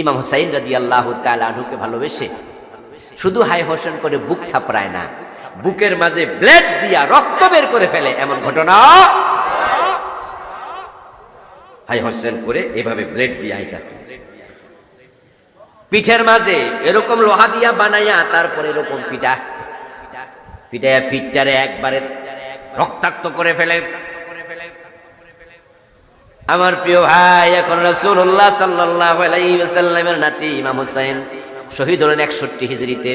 ইমাম হুসাইন রাদিয়াল্লাহু তাআলা আনহুকে ভালোবেসে শুধু হাই হোসেন করে বুক থাপড়ায় না, বুকের মাঝে ব্লেড দিয়া রক্ত বের করে ফেলে, এমন ঘটনা হাই হোসেন করে এভাবে ব্লেড দিয়ে আইকা পিঠের মাঝে এরকম লোহা দিয়া বানাইয়া তারপরে এরকম পিটাইয়া ফিটটারে একবারে রক্তাক্ত করে ফেলে। আমার প্রিয় ভাই, এখন রাসূলুল্লাহ সাল্লাল্লাহু আলাইহি ওয়াসাল্লামের নাতি ইমাম হুসাইন শহীদ হলেন 61 হিজরিতে।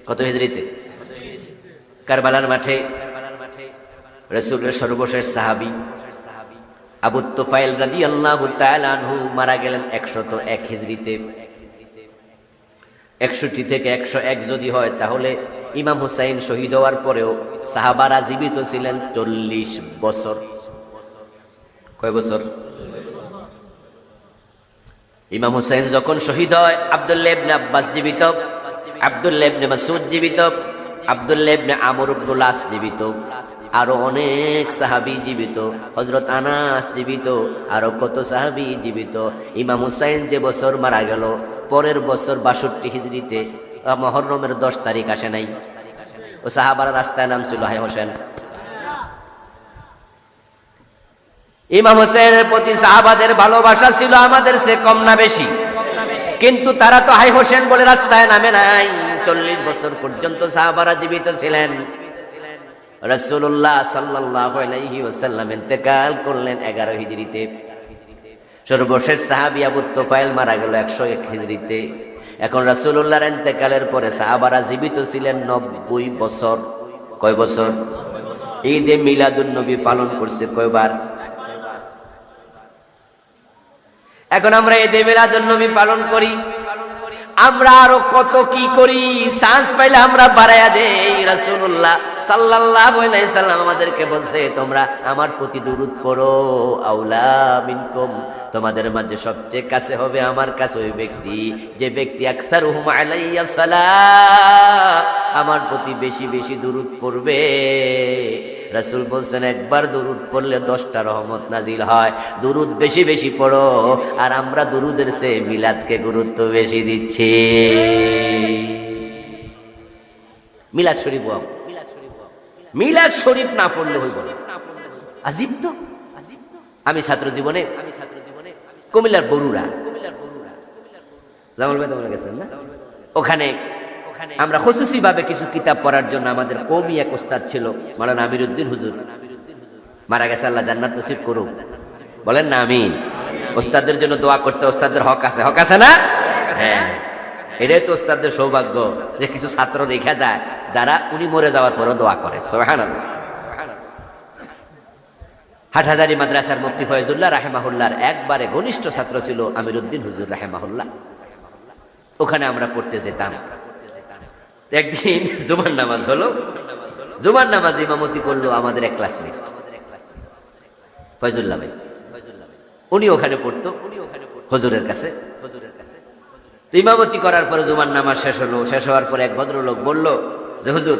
কত হিজরিতে? কারবালার মাঠে রাসূলের সর্বশেষ সাহাবী আবু তুফাইল রাদিয়াল্লাহু তাআলা আনহু মারা গেলেন 101 হিজরিতে। 61 থেকে 101 যদি হয় তাহলে ইমাম হুসাইন শহীদ হওয়ার পরেও সাহাবারা জীবিত ছিলেন 40 বছর। কয় বছর? ইমাম হুসাইন যখন শহীদ হয় আব্দুল্লাহ ইবনে আব্বাস জীবিত, আব্দুল্লাহ ইবনে মাসউদ জীবিত, আব্দুল্লাহ ইবনে আমর ইবনুল আস জীবিত, আরো অনেক সাহাবী জীবিত, হযরত আনাস জীবিত, আরো কত সাহাবী জীবিত। ইমাম হুসাইন যে বছর মারা গেল পরের বছর 62 হিজরিতে মুহররমের 10 তারিখ আসে নাই, ও সাহাবারা রাস্তায় নাম ছিল হাই হোসেন। ইমাম হুসাইনের প্রতি সাহাবাদের ভালোবাসা ছিল আমাদের চেয়ে কম না বেশি? কিন্তু তারা তো হাই হোসেন বলে রাস্তায় নামে নাই। 40 বছর পর্যন্ত সাহাবারা জীবিত ছিলেন। রাসূলুল্লাহ সাল্লাল্লাহু আলাইহি ওয়াসাল্লাম ইন্তেকাল করলেন 11 হিজরিতে। সর্বশেষ সাহাবী আবু তুফাইল মারা গেল 101 হিজরিতে। এখন রাসূলুল্লাহর ইন্তেকালের পরে সাহাবারা জীবিত ছিলেন 90 বছর। কয় বছর? ঈদে মিলাদুন নবী পালন করছে কয়বার? এখন আমরা ঈদে মিলাদুন নবী পালন করি, আমরা আরো কত কি করি, চান্স পাইলে আমরা বাড়ায়া দেই। রাসূলুল্লাহ সাল্লাল্লাহু আলাইহি সাল্লাম আমাদেরকে বলছে, তোমরা আমার প্রতি দুরূদ পড়ো। আউলা মিনকুম, তোমাদের মাঝে সবচেয়ে কাছে হবে আমার কাছে ওই ব্যক্তি যে ব্যক্তি আকসারুহুম আলাইয়া সালাত, আমার প্রতি বেশি বেশি দুরূদ পড়বে। রাসূল বলছেন একবার দুরূদ পড়লে 10টা রহমত নাজিল হয়। দুরূদ বেশি বেশি পড়ো। আর আমরা দুরূদের চেয়ে মিলাদকে গুরুত্ব বেশি দিচ্ছি। মিলাদ শরীফ, মিলাদ শরীফ না পড়লে হইব না। আজীব তো। আমি ছাত্র জীবনে কুমিল্লার বরুড়া, জামাল ভাই তোমরা গেছেন না? ওখানে আমরা খুসুসি ভাবে কিছু কিতাব পড়ার জন্য আমাদের কওমি এক ওস্তাদ ছিল মাওলানা আমিরউদ্দিন হুজুর, মারা গেছে, আল্লাহ জান্নাত নসিব করুক। বলেন না আমিন। ওস্তাদের জন্য দোয়া করতে ওস্তাদের হক আছে, হক আছে না? হ্যাঁ, এটাই তো ওস্তাদের সৌভাগ্য যে কিছু ছাত্র রেখা যায় যারা উনি মরে যাওয়ার পরও দোয়া করে। সুবহানাল্লাহ। হাটহাজারী মাদ্রাসার মুফতি ফয়জুল্লাহ রাহেমাহুল্লাহর একবারে ঘনিষ্ঠ ছাত্র ছিল আমিরউদ্দিন হুজুর রাহেমাহুল্লাহ। ওখানে আমরা পড়তে যেতাম। একদিন জুমার নামাজ হলো, জুমার নামাজ ইমামতি করলো আমাদের এক ক্লাসমেট ফয়জুল্লাহ ভাই। উনি ওখানে পড়তো হুজুরের কাছে। ইমামতি করার পরে জুমার নামাজ শেষ হলো। শেষ হওয়ার পরে এক ভদ্রলোক বলল যে হুজুর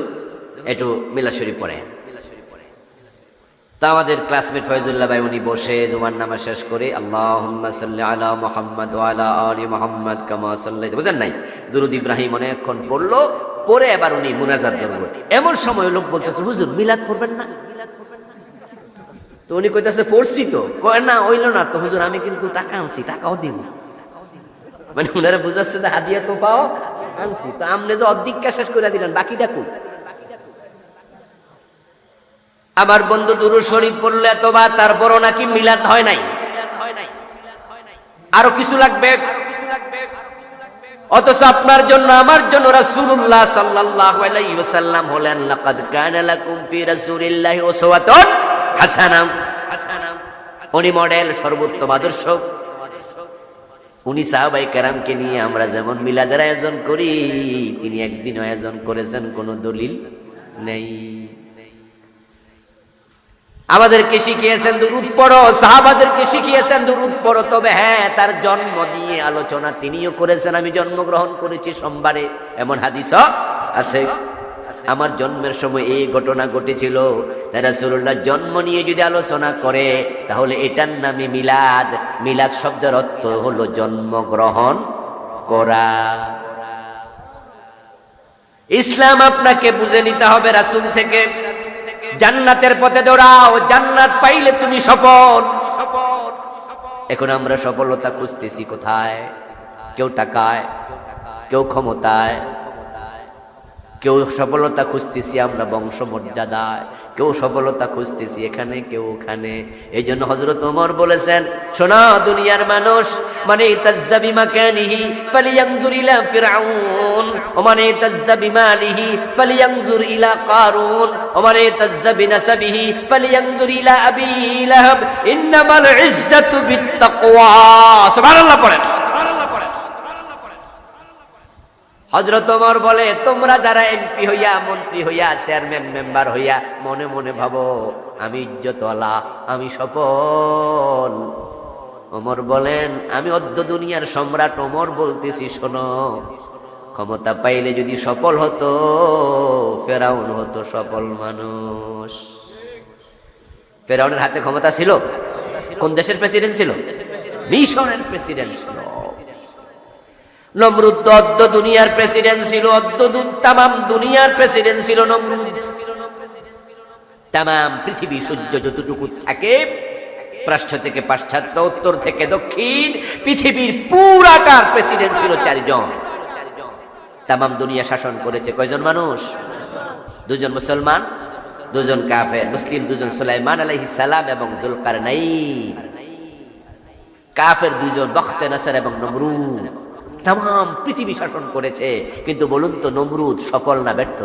একটু মিলাদ শরীফ পড়েন। তা আমাদের ক্লাসমেট ফয়জুল্লাহ ভাই উনি বসে জুমার নামাজ শেষ করে আল্লাহুম্মা সাল্লি আলা মুহাম্মাদ ওয়া আলা আলি মুহাম্মাদ কামা সাল্লাইতা, বুঝেন নাই, দুরূদ ইব্রাহিম অনেকক্ষণ পড়লো। পরে এবার উনি মুনাজাত ধরবেন। এমন সময় লোক বলতেছে হুজুর মিলাদ পড়বেন না? তো উনি কইতাছে পড়ছি তো। কয় না হইল না তো হুজুর, আমি কিন্তু টাকা আনছি, টাকাও দিব। মানে উনারা বুঝাচ্ছে যে হাদিয়া তো পাও আনছি, তো আপনি যে অর্ধেকটা শেষ করে দিলেন বাকিটা কই? আমার বন্ধু দুরূদ শরীফ পড়লে এতবার তারপরও নাকি মিলাদ হয় নাই, আরো কিছু লাগবে। অথচ আপনার জন্য আমার জন্য রাসূলুল্লাহ সাল্লাল্লাহু আলাইহি ওয়াসাল্লাম হলেন লাকাদ কানা লাকুম ফি রাসূলিল্লাহি উসওয়াতুন হাসানাহ। উনি মডেল, সর্বোত্তম আদর্শ। উনি সাহাবায়ে কেরামকে নিয়ে আমরা যেমন মিলাদের আয়োজন করি, তিনি একদিন আয়োজন করেছেন, কোনো দলিল নেই। আমাদেরকে শিখিয়েছেন দুরূদ পড়ো, সাহাবাদেরকে শিখিয়েছেন দুরূদ পড়ো। তবে হ্যাঁ, তার জন্ম নিয়ে আলোচনা তিনিও করেছেন। আমি জন্মগ্রহণ করেছি সোমবারে, এমন হাদিসও আছে। আমার জন্মের সময় এই ঘটনা ঘটেছিল। তাই রাসূলুল্লাহ জন্ম নিয়ে যদি আলোচনা করে তাহলে এটার নামে মিলাদ। মিলাদ শব্দের অর্থ হলো জন্মগ্রহণ করা। ইসলাম আপনাকে বুঝে নিতে হবে রাসূল থেকে। জান্নাতের পথে দৌড়াও, জান্নাত পাইলে তুমি সফল। এখন আমরা সফলতা খুঁজতেছি কোথায়? কেউ টাকায়, কেউ ক্ষমতায়, কেউ সফলতা খুঁজতেছি আমরা বংশমর্যাদায়, কেউ সফলতা খুঁজতেছি এখানে, কেউ ওখানে। এই জন্য হযরত ওমর বলেছেন, শোনো দুনিয়ার মানুষ, মানে তাজ্জা বিমাকানিহি ফালিয়ানজুর ইলা ফিরআউন ওয়া মানে তাজ্জা বিমালিহি ফালিয়ানজুর ইলা কারুন ওয়া মানে তাজ্জা বিনাসাবিহি ফালিয়ানজুর ইলা আবি লাহাব ইন্নামাল ইজ্জাতু বিত্তাকওয়া। সুবহানাল্লাহ পড়েন। হযরত ওমর বলে, তোমরা যারা এমপি হইয়া, মন্ত্রী হইয়া, চেয়ারম্যান মেম্বার হইয়া মনে মনে ভাবো আমি ইজ্জতওয়ালা, আমি সফল। ওমর বলেন, আমি অদ্য দুনিয়ার সম্রাট ওমর বলতেছি, শোনো, ক্ষমতা পাইলে যদি সফল হতো ফেরাউন হতো সফল মানুষ। ফেরাউনের হাতে ক্ষমতা ছিল? কোন দেশের প্রেসিডেন্ট ছিল? মিশরের প্রেসিডেন্ট ছিল। নমরুদ অদ্য দুনিয়ার প্রেসিডেন্ট ছিল, তামাম দুনিয়ার প্রেসিডেন্ট ছিল নমরুদ। তামাম পৃথিবী সূর্য যতটুকু থাকে, পৃষ্ঠ থেকে পাশ্চাত্য, উত্তর থেকে দক্ষিণ, পৃথিবীর পুরাটার প্রেসিডেন্ট ছিল 4 জন। তামাম দুনিয়া শাসন করেছে কয়জন মানুষ? 2 জন মুসলমান, 2 জন কাফের। মুসলিম 2 জন, সুলাইমান আলাইহিস সালাম এবং যুলকারনাইন। কাফের 2 জন, বখতে-নসর এবং নমরুদ। তামাম পৃথিবী শাসন করেছে। কিন্তু বলুন তো, নমরুদ সফল না ব্যর্থ?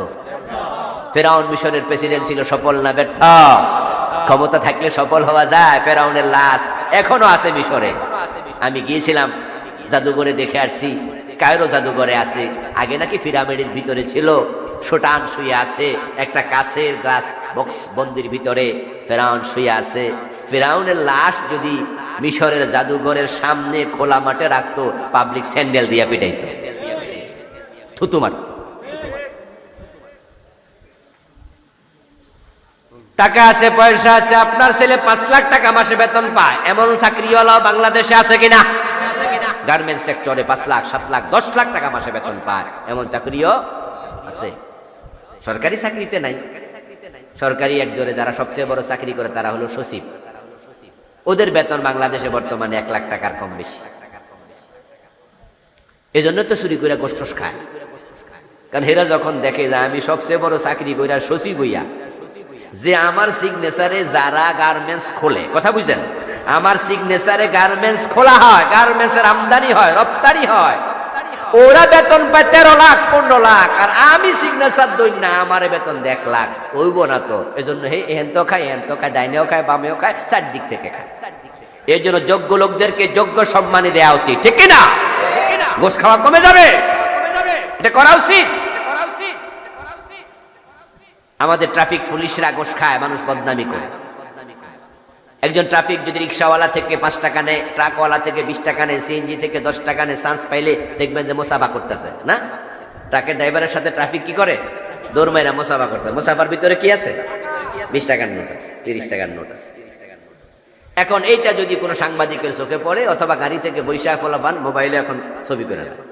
ফেরাউন মিশরের প্রেসিডেন্ট ছিল, সফল না ব্যর্থ? ক্ষমতা থাকলে সফল হওয়া যায়। ফেরাউনের লাশ এখনো আছে মিশরে। আমি গিয়েছিলাম জাদুঘরে, দেখে আসছি। কায়রো জাদুঘরে আছে। আগে নাকি পিরামিডের ভিতরে ছিল। শোটান শুয়ে আছে, একটা কাচের গ্লাস বক্স বন্দির ভিতরে ফেরাউন শুয়ে আছে। ফেরাউনের লাশ যদি মিশরের জাদুঘরের সামনে খোলা মাঠে রাখতো, পাবলিক স্যান্ডেল দিয়া পিটাইতো, থুতু মারত। টাকা আছে, পয়সা আছে, আপনার ছেলে 5 লাখ টাকা মাসে বেতন পায়, এমন চাকরিওয়ালা বাংলাদেশে আছে কিনা? গার্মেন্টস সেক্টরে 5 লাখ, 7 লাখ, 10 লাখ টাকা মাসে বেতন পায়, এমন চাকরিও আছে। সরকারি চাকরিতে নাই। সরকারি একজোরে যারা সবচেয়ে বড় চাকরি করে তারা হলো সচিব। ওদের বেতন বাংলাদেশে বর্তমানে 1 লাখ টাকার কম বেশি। এই জন্য তো চুরি করে গোষ্ঠ খায়। কারণ হেরা যখন দেখে যে আমি সবচেয়ে বড় চাকরি কইরা সচিব হইয়া, যে আমার সিগনেচারে যারা গার্মেন্টস খোলে, কথা বুঝেন, আমার সিগনেচারে গার্মেন্টস খোলা হয়, গার্মেন্টসের আমদানি হয়, রপ্তানি হয়, ওরা বেতন পায় 13 লাখ 15 লাখ, আর আমি সিগনেচার দই না, আমার বেতন 1 লাখ। হইব না তো। এই জন্য এহেন তো খায়, এহেন তো খায়, ডাইনেও খায়, বামেও খায়, 4 দিক থেকে খায়। এই জন্য যোগ্য লোকদেরকে যোগ্য সম্মানী দেওয়া উচিত, ঠিক কিনা? ঘুষ খাওয়া কমে যাবে, এটা করা উচিত। আমাদের ট্রাফিক পুলিশরা ঘুষ খায়, মানুষ বদনামি করে। একজন ট্রাফিক যদি রিক্সাওয়ালা থেকে 5 টাকা নেয়, ট্রাকওয়ালা থেকে 20 টাকা নেয়, সিএনজি থেকে 10 টাকা নেয়, চান্স পাইলে দেখবেন যে মোসাফা করতেছে না? ট্রাকের ড্রাইভারের সাথে ট্রাফিক কি করে? দৌড় মাইরা মোসাফা করতে। মোসাফার ভিতরে কি আছে? 20 টাকার নোট আছে, 30 টাকার নোট আছে। এখন এইটা যদি কোনো সাংবাদিকের চোখে পড়ে, অথবা গাড়ি থেকে বৈশা ফলাবান মোবাইলে এখন ছবি করে দেয়,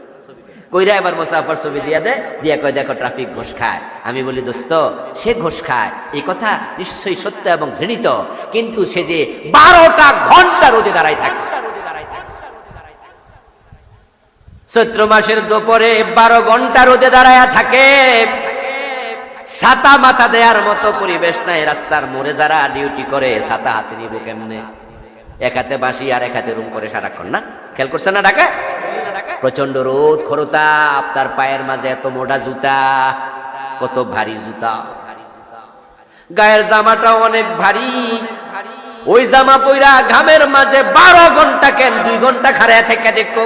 কইরা এবার মোসাফার ছবি দিয়া দেয়, দিয়া কয় দেখো ট্রাফিক ঘুষ খায়। আমি বলি, দোস্ত, সে ঘুষ খায় এই কথা নিশ্চয়ই সত্য এবং ঘৃণিত, কিন্তু সে যে 12টা ঘন্টা রোদে দাঁড়ায় থাকে। চৈত্র মাসের দুপুরে 12 ঘন্টা রোদে দাঁড়ায় থাকে। ছাতা মাথা দেওয়ার মতো পরিবেশ নাই। রাস্তার মোড়ে যারা ডিউটি করে, ছাতা হাতে নিব কেমনে? এক হাতে বাঁশি আর এক হাতে রুম করে সারাক্ষণ, না? খেয়াল করছে না ঢাকা? প্রচন্ড রোদ, খরতাপ, তার পায়ের মাঝে এত মোটা জুতা, কত ভারী জুতা, গায়ের জামাটা অনেক ভারী। ওই জামা পইরা ঘামের মাঝে 12 ঘন্টা কেন 2 ঘন্টা খাড়ায় থেকে দেখো।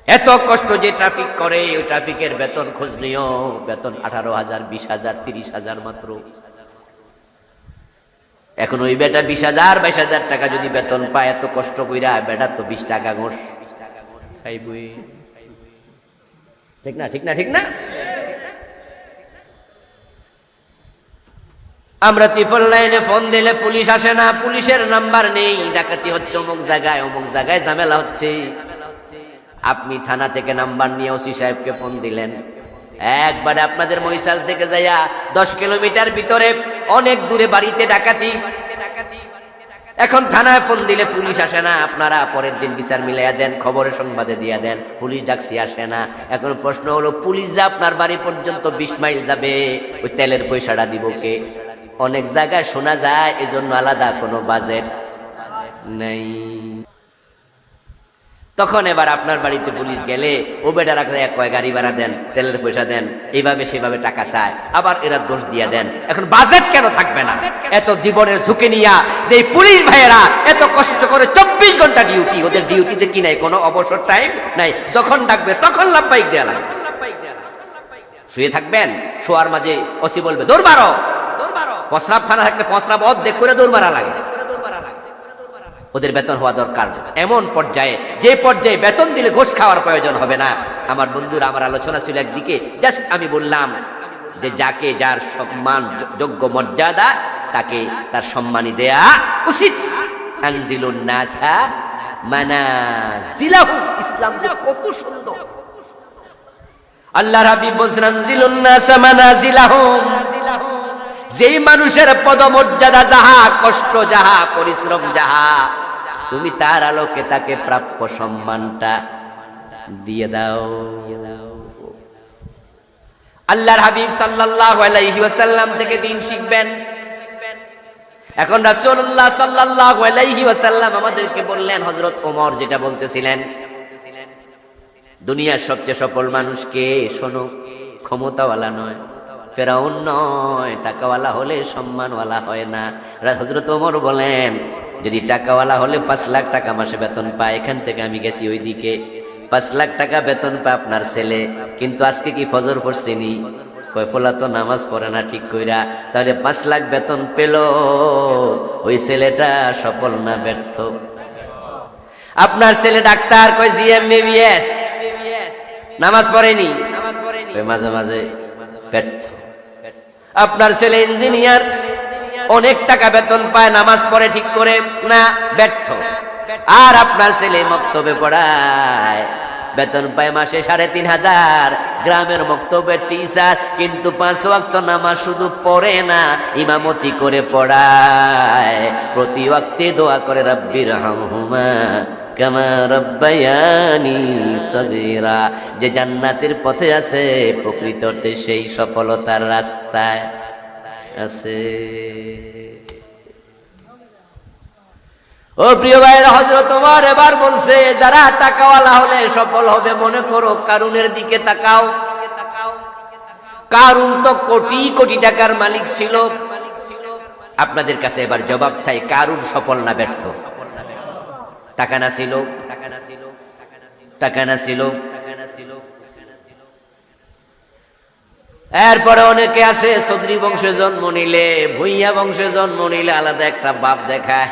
এত কষ্ট যে ট্রাফিক করে, ওই ট্রাফিকের বেতন খোঁজ নিও, বেতন 18,000, 20,000, 30,000 মাত্র। এখন ওই বেটা 20,000, 22,000 টাকা যদি বেতন পায়, এত কষ্ট কইরা, বেটা তো 20 টাকা ঘোষ খাইবই, ঠিক না? ঠিক না? ঠিক না? আমরা ত্রিপল লাইনে ফোন দিলে পুলিশ আসে না, পুলিশের নাম্বার নেই, ডাকাতি হচ্ছে অমুক জায়গায় ঝামেলা হচ্ছে। আপনি থানা থেকে নাম্বার নিয়ে ওসি সাহেবকে ফোন দিলেন, একবারে আপনাদের মহিষাল থেকে যাইয়া 10 কিলোমিটার ভিতরে অনেক দূরে বাড়িতে ডাকাতি। এখন থানায় ফোন দিলে পুলিশ আসে না, আপনারা পরের দিন বিচার মিলাইয়া দেন, খবরের সংবাদে দিয়া দেন, পুলিশ ডাকছি আসে না। এখন প্রশ্ন হলো, পুলিশ যা আপনার বাড়ি পর্যন্ত 20 মাইল যাবে, ওই তেলের পয়সাটা দিব কে? অনেক জায়গায় শোনা যায় এজন্য আলাদা কোনো বাজেট নেই। তখন এবার আপনার বাড়িতে পুলিশ গেলে ও বেটা রাখলে কয় গাড়ি ভাড়া দেন, তেলের পয়সা দেন, এইভাবে সেভাবে টাকা চায়, আবার এরা দোষ দিয়া দেন। এখন বাজেট কেন থাকবে না? এত জীবনের ঝুঁকি নিয়া যে পুলিশ ভাইয়েরা এত কষ্ট করে 24 ঘন্টা ডিউটি, ওদের ডিউটিতে কি নাই কোনো অবসর টাইম নাই, যখন ডাকবে তখন লাভবাইক দেয়া লাগবে। শুয়ে থাকবেন, শোয়ার মাঝে ওসি বলবে দৌড় মারো, প্রস্রাবখানা থাকলে প্রস্রাব অর্ধেক করে দৌড় মারা লাগে। ওদের বেতন হওয়া দরকার এমন পর্যায়ে, যে পর্যায়ে বেতন দিলে ঘুষ খাওয়ার প্রয়োজন হবে না। আমার বন্ধুরা, আমার আলোচনা ছিল একদিকে, জাস্ট আমি বললাম যে যাকে যার সম্মান যোগ্য মর্যাদা তাকে তার সম্মানী দেয়া উচিত। আনজিলুন নাসা মানাজিলাহুম, ইসলাম যে কত সুন্দর। আল্লাহর হাবিব বলছেন আনজিলুন নাসা মানাজিলাহুম, যেই মানুষের পদমর্যাদা যাহা, কষ্ট যাহা, পরিশ্রম যাহা, তুমি তার আলোকে তাকে প্রাপ্য সম্মানটা দিয়ে দাও। আল্লাহর হাবিব সাল্লাল্লাহু আলাইহি ওয়াসাল্লাম থেকে দিন শিখবেন। এখন রাসূলুল্লাহ সাল্লাল্লাহু আলাইহি ওয়াসাল্লাম আমাদেরকে বললেন, হযরত ওমর যেটা বলতেছিলেন, দুনিয়ার সবচেয়ে সফল মানুষকে শোনো, ক্ষমতাওয়ালা নয়, ফেরাউন নয়, টাকাওয়ালা হলে সম্মানওয়ালা হয় না। হযরত ওমর বলেন, যদি টাকাওয়ালা হলে 5 লাখ টাকা মাসে বেতন পায়, এখান থেকে আমি গেছি ওইদিকে, 5 লাখ টাকা বেতন পায় আপনার ছেলে, কিন্তু আজকে কি ফজর পড়ছেনি? কয় ফলা তো নামাজ পড়ে না ঠিক কইরা, তাহলে 5 লাখ বেতন পেল, ওই ছেলেটা সফল না ব্যর্থ? আপনার ছেলে ডাক্তার, কয় GMBBS, নামাজ পড়েনি, মাঝে মাঝে ব্যর্থ। আপনার ছেলে ইঞ্জিনিয়ার, অনেক টাকা বেতন পায়, নামাজ পড়ে ঠিক করে না, ব্যর্থ। আর আপনার ছেলে মক্তবে পড়ায়, বেতন পায় মাসে 3,500, গ্রামের মক্তবের টিচার, কিন্তু 5 ওয়াক্ত নামাজ শুধু পড়ে না, ইমামতি করে পড়ায়, প্রতি ওয়াক্তে দোয়া করে রাব্বির হামহুমা কামা রাব্বায়ানি সগীরা। যে জান্নাতের পথে আছে, প্রকৃত অর্থে সেই সফলতার রাস্তায় আছে। ও প্রিয় ভাইয়েরা, হযরত ওমর এবার বলছে, যারা টাকাওয়ালা হলে সফল হবে, মনে করো কারুনের দিকে তাকাও। কারুন তো কোটি কোটি টাকার মালিক ছিল। আপনাদের কাছে এবার জবাব চাই, কারুন সফল না ব্যর্থ? টাকা না ছিল, টাকা না ছিল। এরপরে অনেকে আছে চৌধুরী বংশে জন্ম নিলে, ভুইয়া বংশে জন্ম নিলে আলাদা একটা বাপ দেখায়,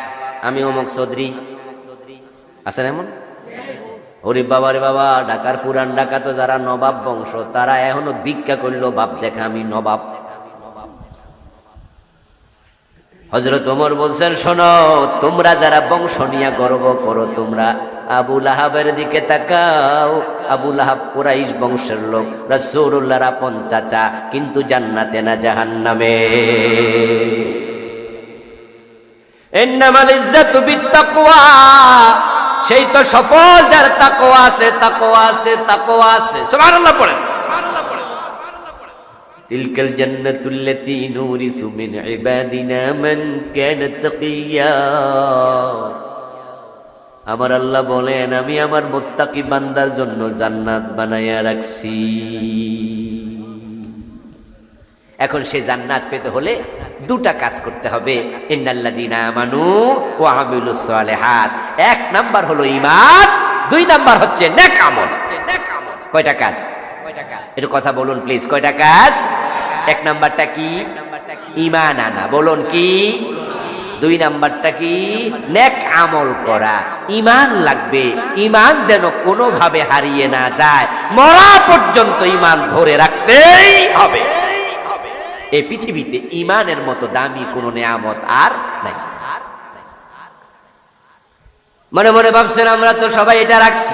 আমি অমুক চৌধুরী। আছেন এমন? ওরে বাবা রে বাবা, ঢাকার পুরান ঢাকা তো যারা নবাব বংশ, তারা এখনো ভিক্ষা করলো বাপ দেখা, আমি নবাব। হযরত ওমর বলছেন, শোনো, তোমরা যারা বংশ নিয়ে গর্ব করো, তোমরা আবু লাহাবের দিকে তাকাও। আবু লাহাব কুরাইশ বংশের লোক, রাসূলুল্লাহর আপন চাচা, কিন্তু জান্নাতে না জাহান্নামে। ইন্নামাল ইজ্জাতু বিত্তাকওয়া, সেই তো সফল যার তাকওয়া আছে, তাকওয়া আছে, তাকওয়া আছে। সুবহানাল্লাহ পড়েন। তিলকাল জান্নাতুল্লাতী নুরিসু মিন ইবাদিনা মান কানা তাকিয়া। আমার আল্লাহ বলেন, আমি আমার মুত্তাকি বান্দার জন্য জান্নাত বানায়া রাখছি। এখন সে জান্নাত পেতে হলে 2টা কাজ করতে হবে। ইন্নাল্লাযীনা আমানু ওয়া আমিলুস সালিহাত, 1 নাম্বার হলো ঈমান, 2 নাম্বার হচ্ছে নেক আমল। কয়টা কাজ? একটু কথা বলুন প্লিজ, কয়টা কাজ? 1 নাম্বারটা কি? ঈমান আনা। বলুন কি? 2 নাম্বারটা কি? নেক আমল করা। ঈমান লাগবে, ঈমান যেন কোনোভাবে হারিয়ে না যায়, মরা পর্যন্ত ঈমান ধরে রাখতেই হবে। এই পৃথিবীতে ইমানের মতো দামি কোনো নেয়ামত আর নাই। মনে মনে ভাবছেন আমরা তো সবাই এটা রাখছি,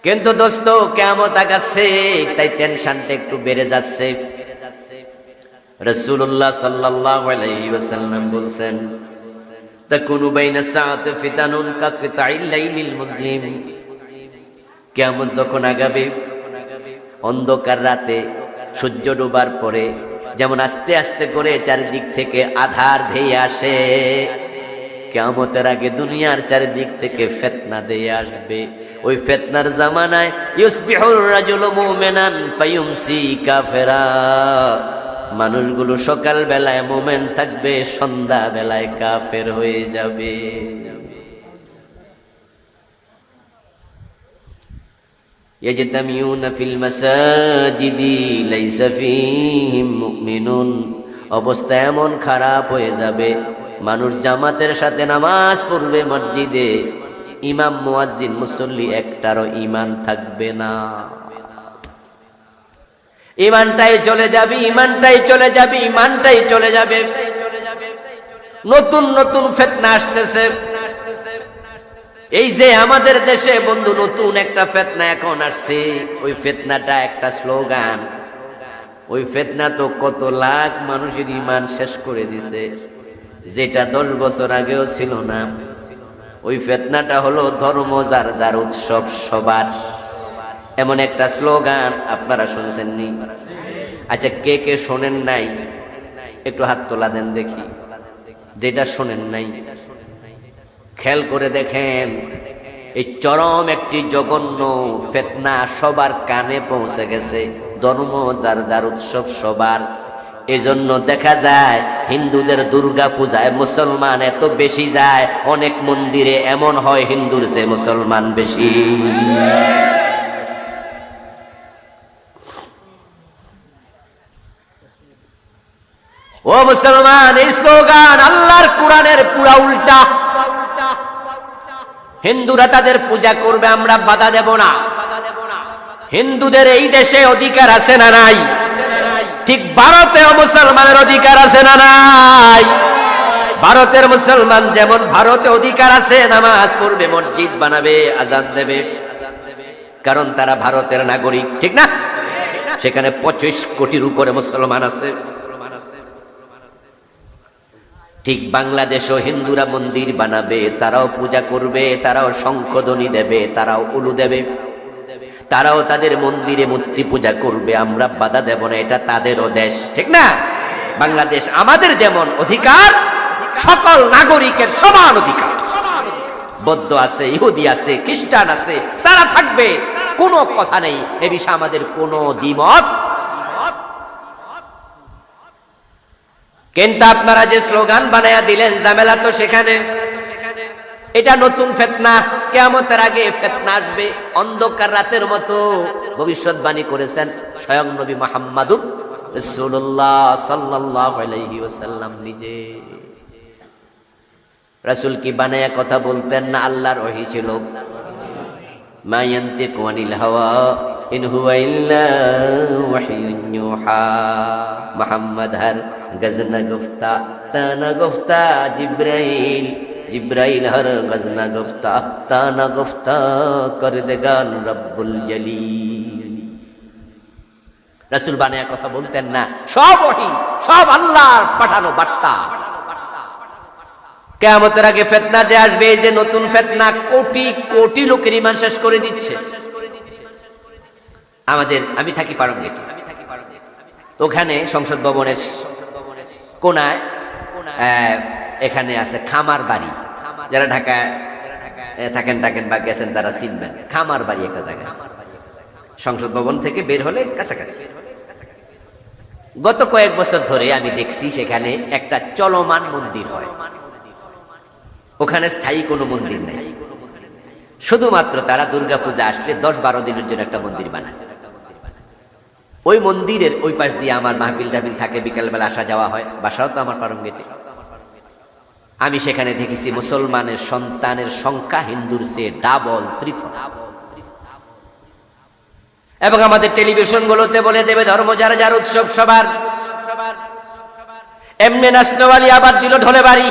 কিন্তু দোস্ত কিয়ামত আগাচ্ছে, তাই টেনশনটা একটু বেড়ে যাচ্ছে। রাসূলুল্লাহ সাল্লাল্লাহু আলাইহি ওয়াসাল্লাম বলেন, তাকুনু বাইনা সাআতি ফিতানুন কাকিতাইল লাইলিল মুসলিম। কিয়ামত যখন আগাবে, অন্ধকার রাতে সূর্য ডোবার পরে যেমন আস্তে আস্তে করে চারিদিক থেকে আধার ধেয়ে আসে, কিয়ামতের আগে দুনিয়ার চারিদিক থেকে ফিতনা দিয়ে আসবে। ওই ফিতনার জামানায় ইউসবিহুর রাজুলু মুমিনান ফায়ুমসি কাফিরা। মানুষগুলো সকাল বেলায় মুমিন থাকবে, সন্ধ্যা বেলায় কাফের হয়ে যাবে। ইয়াজতামিউনা ফিল মাসাজিদি লাইসা ফীহিম মুমিনুন। অবস্থা এমন খারাপ হয়ে যাবে, মানুষ জামাতের সাথে নামাজ পড়বে মসজিদে, ইমাম মুয়াজ্জিন মুসল্লি একটারও ঈমান থাকবে না। ঈমানটাই চলে যাবে, ঈমানটাই চলে যাবে, ঈমানটাই চলে যাবে। নতুন নতুন ফিতনা আসতেছে। এই যে আমাদের দেশে বন্ধু নতুন একটা ফিতনা এখন আসছে, ওই ফিতনাটা একটা স্লোগান। ওই ফিতনা তো কত লাখ মানুষের ঈমান শেষ করে দিছে, যেটা 10 বছর আগেও ছিল না। ওই ফিতনাটা হলো ধর্ম যার যার উৎসব সবার, এমন একটা স্লোগান। আপনারা শুনছেন নি? আচ্ছা, কে কে শোনেন নাই একটু হাত তোলা দেন দেখি। যেটা শোনেন নাই খেয়াল করে দেখেন, এই চরম একটি জঘন্য ফিতনা সবার কানে পৌঁছে গেছে। ধর্ম যার যার উৎসব সবার। এজন্য দেখা যায় হিন্দুদের দুর্গা পূজায় মুসলমান এত বেশি যায়, অনেক মন্দিরে এমন হয় হিন্দুর চেয়ে মুসলমান বেশি। ও মুসলমান, এই স্লোগান আল্লাহর কোরআনের পুরা উল্টা। হিন্দুরা তাদের পূজা করবে, আমরা বাধা দেব না। হিন্দুদের এই দেশে অধিকার আছে না নাই? ঠিক ভারতেও মুসলমানের অধিকার আছে না নাই? ভারতের মুসলমান যেমন ভারতে অধিকার আছে নামাজ পড়বে, মসজিদ বানাবে, আজান দেবে, কারণ তারা ভারতের নাগরিক, ঠিক না? সেখানে 25 কোটির উপরে মুসলমান আছে। ঠিক বাংলাদেশও হিন্দুরা মন্দির বানাবে, তারাও পূজা করবে, তারাও শঙ্খধ্বনি দেবে, তারাও উলু দেবে, তারাও তাদের মন্দিরে মূর্তি পূজা করবে। আমরা বাধা দেব না, এটা তাদেরও দেশ, ঠিক না? বাংলাদেশ আমাদের যেমন অধিকার, সকল নাগরিকের সমান অধিকার। বৌদ্ধ আছে, ইহুদি আছে, খ্রিস্টান আছে, তারা থাকবে, কোনো কথা নেই, এ বিষয়ে আমাদের কোনো দ্বিমত। কিন্তু আপনারা যে স্লোগান বানায়া দিলেন, ঝামেলা তো সেখানে। এটা নতুন ফিতনা, কিয়ামতের আগে ফিতনা আসবে। অন্ধকার রাতের মতো ভবিষ্যৎবাণী করেছেন স্বয়ং নবী মুহাম্মদুর রাসূলুল্লাহ সাল্লাল্লাহু আলাইহি ওয়াসাল্লাম নিজে। রাসূল কি বানায়া কথা বলতেন না? আল্লাহর ওহী ছিল। মা ইয়ানতিকু আনিল হাওয়া ইন হুয়া ইল্লা ওয়াহয়ুন ইউহা। মুহাম্মদ হর গজনা গুফতা তানা গুফতা জিব্রাইল, জিব্রাইল হর গজনা গুফতা তানা গুফতা কর দেগান রব্বুল জলিল। রাসূল বানায়া কথা বলতেন না, সব ওহী, সব আল্লাহর পাঠানো বার্তা। কিয়ামতের আগে ফিতনা যে আসবে, এই যে নতুন ফিতনা, কোটি কোটি লোকের ঈমান শেষ করে দিচ্ছে। আমি থাকি পারঙ্গেট, ওখানে সংসদ ভবনের কোনায় এখানে আছে খামার বাড়ি। যারা ঢাকায় থাকেন বা গেছেন তারা চিনবেন, খামার বাড়ি একটা জায়গা আছে সংসদ ভবন থেকে বের হলে কাছাকাছি। গত কয়েক বছর ধরে আমি দেখছি সেখানে একটা চলমান মন্দির হয়। ওখানে স্থায়ী কোনো মন্দির নেই, শুধুমাত্র তারা দুর্গাপূজা আসলে 10-12 দিনের জন্য একটা মন্দির বানায়। ওই মন্দিরের ওই পাশ দিয়ে আমার মাহফিল টাহফিল থাকে, বিকালবেলা আসা যাওয়া হয়, বাসাও তো আমার পারঙ্গেটে। আমি সেখানে দেখেছি মুসলমানের সন্তানের সংখ্যা হিন্দুর চেয়ে ডাবল, ট্রিপল। এবং আমাদের টেলিভিশন গুলোতে বলে দেবে ধর্ম যার যার উৎসব সবার। এমনি নাচনওয়ালি আবার দিল ঢোলে বাড়ি।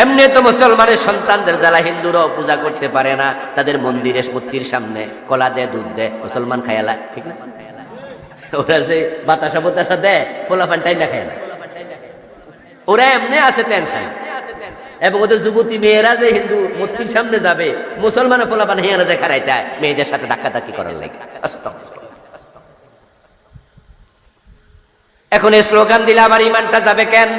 এমনি তো মুসলমানের সন্তানদের যারা হিন্দুরাও পূজা করতে পারে না, তাদের মন্দিরে মূর্তির সামনে কলা দেয়, দুধ দেয়, মুসলমান খায়ালা, ঠিক না? ওরা যে বাতাসা বাতাসা দেয়, পোলাপান টাই না খায় না, ওরা এমনি আছে টেনশন। এবং ওদের যুবতী মেয়েরা যে হিন্দু মূর্তির সামনে যাবে, মুসলমান পোলাপান হিয়ারা যে খারাইতে মেয়েদের সাথে ধাক্কাধাক্কি করার লাগে। এখন এই স্লোগান দিলে আবার ইমানটা যাবে কেন?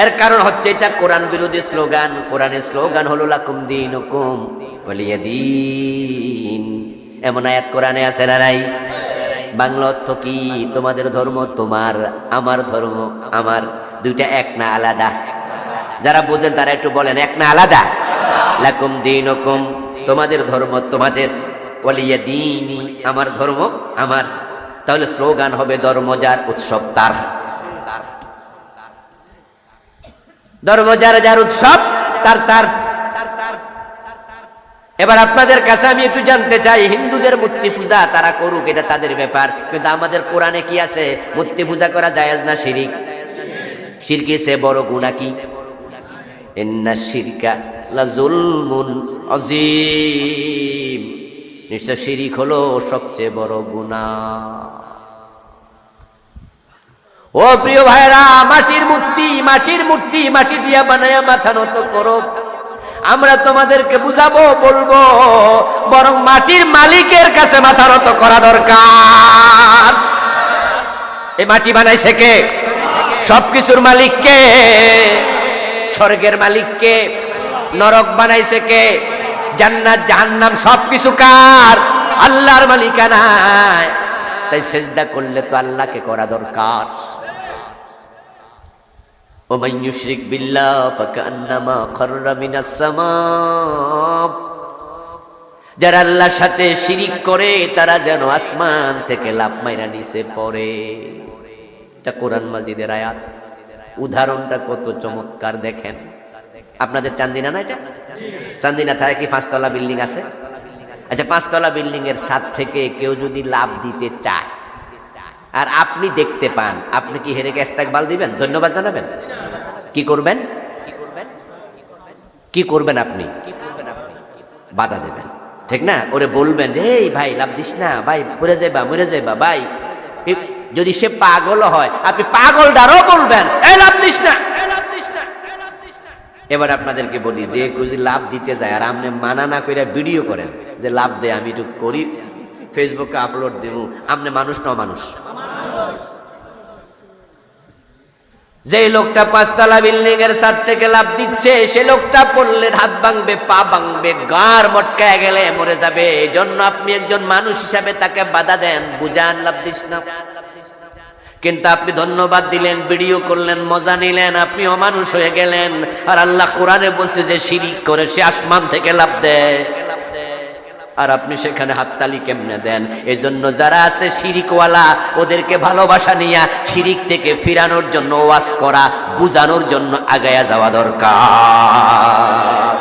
এর কারণ হচ্ছে এটা কোরআন বিরোধী স্লোগান। কোরআনের স্লোগান হলো লাকুম দীনুকুম ওয়ালিয়া দীন। এমন আয়াত কোরআনে আছে না নাই? বাংলা অর্থ কি? তোমাদের ধর্ম তোমার, আমার ধর্ম আমার। দুইটা এক না আলাদা? যারা বোঝেন তারা একটু বলেন এক না আলাদা? লাকুম দীনুকুম, তোমাদের ধর্ম তোমাদের, ওয়ালিয়া দীনি, আমার ধর্ম আমার। তাহলে স্লোগান হবে ধর্ম যার উৎসব তার। ধর্ম যার যার উৎসব তার তার। এবার আপনাদের কাছে আমি একটু জানতে চাই, হিন্দুদের মূর্তি পূজা তারা করুক, এটা তাদের ব্যাপার, কিন্তু আমাদের কোরআনে কি আছে? মূর্তি পূজা করা জায়েজ না শিরিক? শিরকের চেয়ে বড় গুনাহ কি? ইন্নাশ শিরকা লাযুলমুন আযীম। নিশ্চয় শিরিক হলো সবচেয়ে বড় গুনাহ। ও প্রিয় ভাইরা, মাটির মূর্তি মাটি দিয়া বানায়া মাথা নত করো। আমরা তোমাদেরকে বুঝাবো, বলবো, বরং মাটির মালিকের কাছে মাথা নত করা দরকার। এই মাটি বানাইছে কে? সবকিছুর মালিক কে? স্বর্গের মালিক কে? নরক বানাইছে কে? জান্নাত জাহান্নাম সবকিছু কার? আল্লাহর মালিকানায়। তাই সেজদা করলে তো আল্লাহকে করা দরকার। ওমান ইউশরিক বিল্লাহ ফাকান্নামা খাররা মিনাস সামা। যারা আল্লাহর সাথে শিরিক করে তারা যেন আসমান থেকে লাফ মাইরা নিচে পড়ে। এটা কোরআন মাজিদের আয়াত। উদাহরণটা কত চমৎকার দেখেন। আপনাদের চান্দিনা না? এটা চান্দিনা থাকে কি 5 তলা বিল্ডিং আছে? আচ্ছা, 5 তলা বিল্ডিং এর ছাদ থেকে কেউ যদি লাফ দিতে চায় আর আপনি দেখতে পান, আপনি কি হেরে কে ইস্তেকবাল দিবেন? ধন্যবাদ জানাবেন? কি করবেন? কি করবেন আপনি? বাধা দেবেন, ঠিক না? ওরে বলবেন যে এই ভাই লাফ দিস না ভাই, মরে যাইবা ভাই। যদি সে পাগল হয়, আপনি পাগলটারও বলবেন এই লাফ দিস না। এবার আপনাদেরকে বলি, যে যদি লাভ দিতে যায় আর আপনি মানা না করে ভিডিও করেন যে লাভ দে, আমি একটু করি, ফেসবুকে আপলোড দেব, আপনি মানুষ না মানুষ? যে লোকটা 5 তলা বিল্ডিং এর ছাদ থেকে লাভ দিচ্ছে, সে লোকটা পড়লে হাত ভাঙবে, পা ভাঙবে, গার মটকায় গেলে মরে যাবে। এই জন্য আপনি একজন মানুষ হিসাবে তাকে বাধা দেন, বুঝান লাভ দিস না। কিন্তু আপনি ধন্যবাদ দিলেন, ভিডিও করলেন, মজা নিলেন, আপনি অমানুষ হয়ে গেলেন। আর আল্লাহ কোরআনে বলছে যে শিরিক করে সে আসমান থেকে লাফ দেয়, আর আপনি সেখানে হাততালি কেমনে দেন? এই জন্য যারা আছে শিরিকওয়ালা, ওদেরকে ভালোবাসা নিয়ে শিরিক থেকে ফিরানোর জন্য ওয়াজ করা, বুঝানোর জন্য আগায়া যাওয়া দরকার।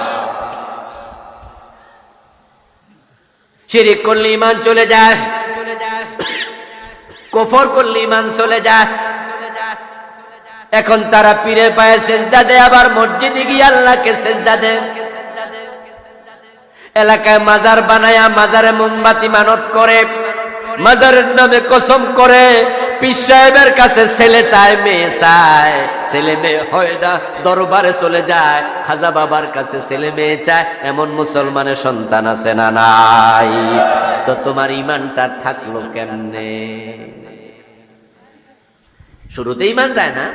শিরিক করলে ঈমান চলে যায়, কুফর করলে ঈমান চলে যায়। এখন তারা পীরের পায়ে সেজদা দেয়, আবার মসজিদে গিয়ে আল্লাহকে সেজদা দেয়। এলাকায় মাজার বানায়া মাজারে মোমবাতি মানত করে, মাজারের নামে কসম করে। পীর সাহেবের কাছে ছেলে চায়, মেয়ে চায়, ছেলে মেয়ে হয় না, দরবারে চলে যায়। খাজা বাবার কাছে ছেলে মেয়ে চায়। এমন মুসলমানের সন্তান আছে না নাই? তো তোমার ঈমানটা থাকলো কেমনে? শুরুতে ঈমান যায় না,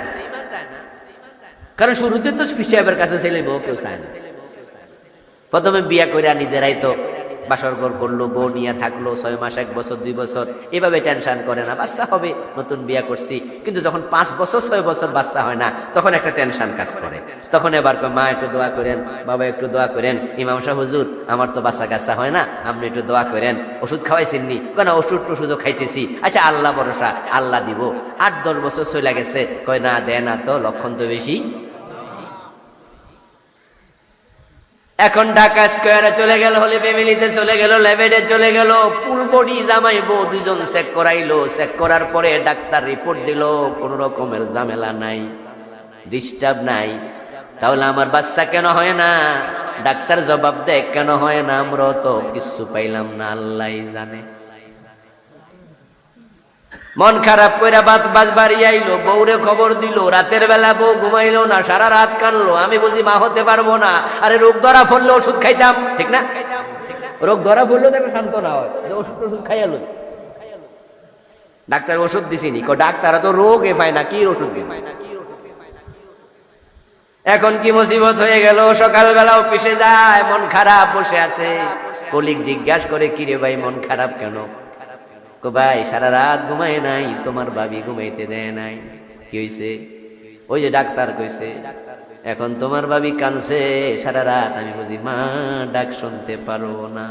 কারণ শুরুতে তো পীর সাহেবের কাছে ছেলে মেয়েও কেউ চায় না। প্রথমে বিয়া করে নিজেরাই তো বাসর ঘর করলো, বউ নিয়ে থাকলো 6 মাস, 1 বছর, 2 বছর, এভাবে টেনশন করে না, বাচ্চা হবে, নতুন বিয়া করছি। কিন্তু যখন 5 বছর 6 বছর বাচ্চা হয় না, তখন একটা টেনশন কাজ করে। তখন এবার মা একটু দোয়া করেন, বাবা একটু দোয়া করেন, ইমাম সাহেব হুজুর আমার তো বাচ্চা কাচ্চা হয় না, আপনি একটু দোয়া করেন। ওষুধ খাওয়াইছেননি? কেন ওষুধও খাইতেছি। আচ্ছা আল্লাহ ভরসা, আল্লাহ দিব। 8-10 বছর চলে গেছে, কয় না দেয় না তো, লক্ষণ তো বেশি। এখন ঢাকা স্কয়ারে চলে গেল, হলি ফ্যামিলিতে চলে গেল, ল্যাবেডে চলে গেল, ফুল বডি জামাই বউ দুজন চেক করাইলো। চেক করার পরে ডাক্তার রিপোর্ট দিল কোন রকমের ঝামেলা নাই, ডিস্টার্ব নাই। তাহলে আমার বাচ্চা কেন হয় না? ডাক্তার জবাব দেয় কেন হয় না, আমরা তো কিছু পাইলাম না, আল্লাহই জানে। মন খারাপ কইরা বাজ বাড়ি আইলো, বউরে খবর দিল। রাতের বেলা বউ ঘুমাইলো না, সারা রাত কানলো। আমি বুঝি মা হতে পারবো না। আরে রোগ ধরা পড়লে ওষুধ খাইতাম, ঠিক না? রোগ ধরা পড়লেও দেখো শান্ত না হয়, ওষুধ খাইয়ালো। ডাক্তার ওষুধ দিছিনি, ডাক্তার তো রোগে পায় না, কি ওষুধ দিবে? এখন কি মুসিবত হয়ে গেল, সকালবেলা অফিসে যায়, মন খারাপ, বসে আছে। কলিগ জিজ্ঞাসা করে, কি রে ভাই মন খারাপ কেন? ভাই সারা রাত ঘুমায় নাই, তোমার ভাবি ঘুমাইতে দেয় নাই। কি হয়েছে? ওই যে ডাক্তার কইছে এখন তোমার ভাবি কানছে সারা রাত, আমি বুঝি মা ডাক শুনতে পারবো না।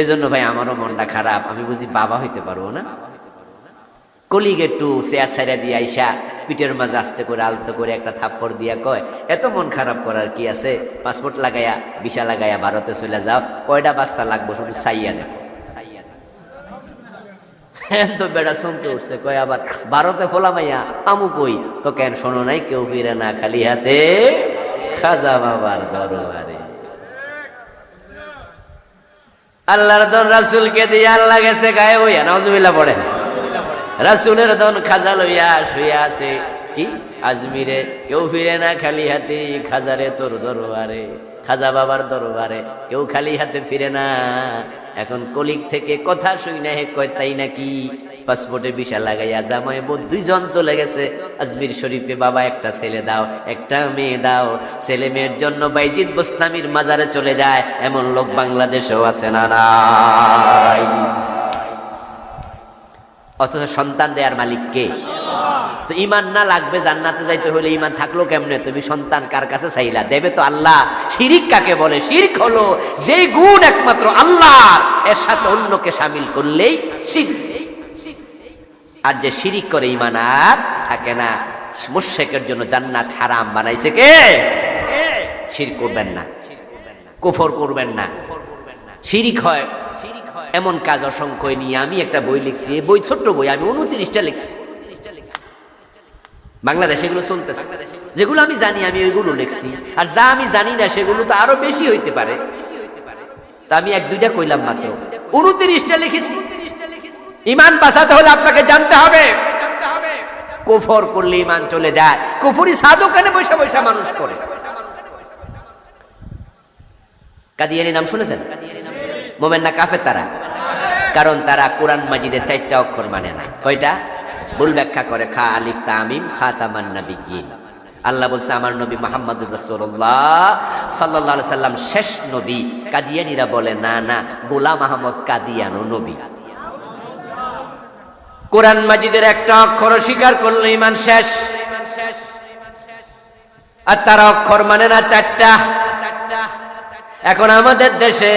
এজন্য ভাই আমারও মনটা খারাপ, আমি বুঝি বাবা হইতে পারবো না। কলিগ একটু চেয়ার ছাইরা দিয়ে আইসা পিঠের মাঝে আস্তে করে আলতো করে একটা থাপ্পড় দিয়া কয়, এত মন খারাপ করার কি আছে? পাসপোর্ট লাগাইয়া ভিসা লাগাইয়া ভারতে চলে যাও, কয়টা বাচ্চা লাগবো শুধু চাইয়া দেখো। তো বেড়া চমকে উঠছে, কয় আবার ভারতে ফোলা মাইয়া আমু কই? তো কেন শোনো নাই, কেউ ফিরে না খালি হাতে, খাজা বাবার দরবারে। আল্লাহর দন রাসূলকে দিয়ে আল্লাহ গেছে গায়ে হইয়া, নাউজুবিল্লাহ পড়েন। রাসূলের দন খাজা লইয়া শুইয়া আছে কি আজমিরে, কেউ ফিরে না খালি হাতে, খাজারে তোর দরবারে, খাজা বাবার দরবারে কেউ খালি হাতে ফিরে না। এখন কলিগ থেকে কথা শুই না, হে কয় তাই নাকি? পাসপোর্টে ভিসা লাগাইয়া জামাই বউ দুইজন চলে গেছে আজমির শরীফে। বাবা একটা ছেলে দাও, একটা মেয়ে দাও। ছেলে মেয়ের জন্য বাইজিদ বোস্তামির মাজারে চলে যায়, এমন লোক বাংলাদেশেও আছে না নাই? অথচ সন্তান দেয়ার মালিক কে? তো ইমান না লাগবে জান্নাতে যাইতে হলে, ইমান থাকলো কেমনে? তুমি সন্তান কার কাছে চাইলা? দেবে তো আল্লাহ। শিরিক কাকে বলে? শিরক হলো যেই গুণ একমাত্র আল্লাহর, এর সাথে অন্যকে শামিল করলেই শিরক। আর যে শিরিক করে ইমান আর থাকে না। মুশরিকের জন্য জান্নাত হারাম বানাইছে কে? শিরক করবেন না, কুফর করবেন না। শিরিক হয় এমন কাজ অসংখ্য নিয়ে আমি একটা বই লিখছি। এই বই ছোট্ট বই, আমি 29টা লিখছি। বাংলাদেশে এগুলো চলতেছে, যেগুলো আমি জানি আমি ওইগুলো লিখছি। আর যা আমি জানি না সেগুলো তো আরো বেশি হইতে পারে, তা আমি 1-2টা কইলাম মাত্র। 29টা লিখেছি। ইমান বাঁচাতে হলে আপনাকে জানতে হবে, কুফর করলে ইমান চলে যায়। কুফরি সাধুখানে বৈশা বৈশা মানুষ করে। কাদিয়ানি নাম শুনেছেন? মোমেন না কাফের তারা? কারণ তারা কোরআন মাজিদের 4টা অক্ষর মানে না। কয়টা? ভুল ব্যাখ্যা করে, খা আলিফ তামিম খাতামান নাবিয়্যিন। আল্লাহ বলছে আমার নবী মুহাম্মদুর রাসূলুল্লাহ সাল্লাল্লাহু আলাইহি সাল্লাম শেষ নবী। কাদিয়ানীরা বলে না না, গোলাম আহমদ কাদিয়ানো নবী। কোরআন মাজিদের একটা অক্ষর স্বীকার করলে ঈমান শেষ। আর তারা অক্ষর মানে না 4টা। এখন আমাদের দেশে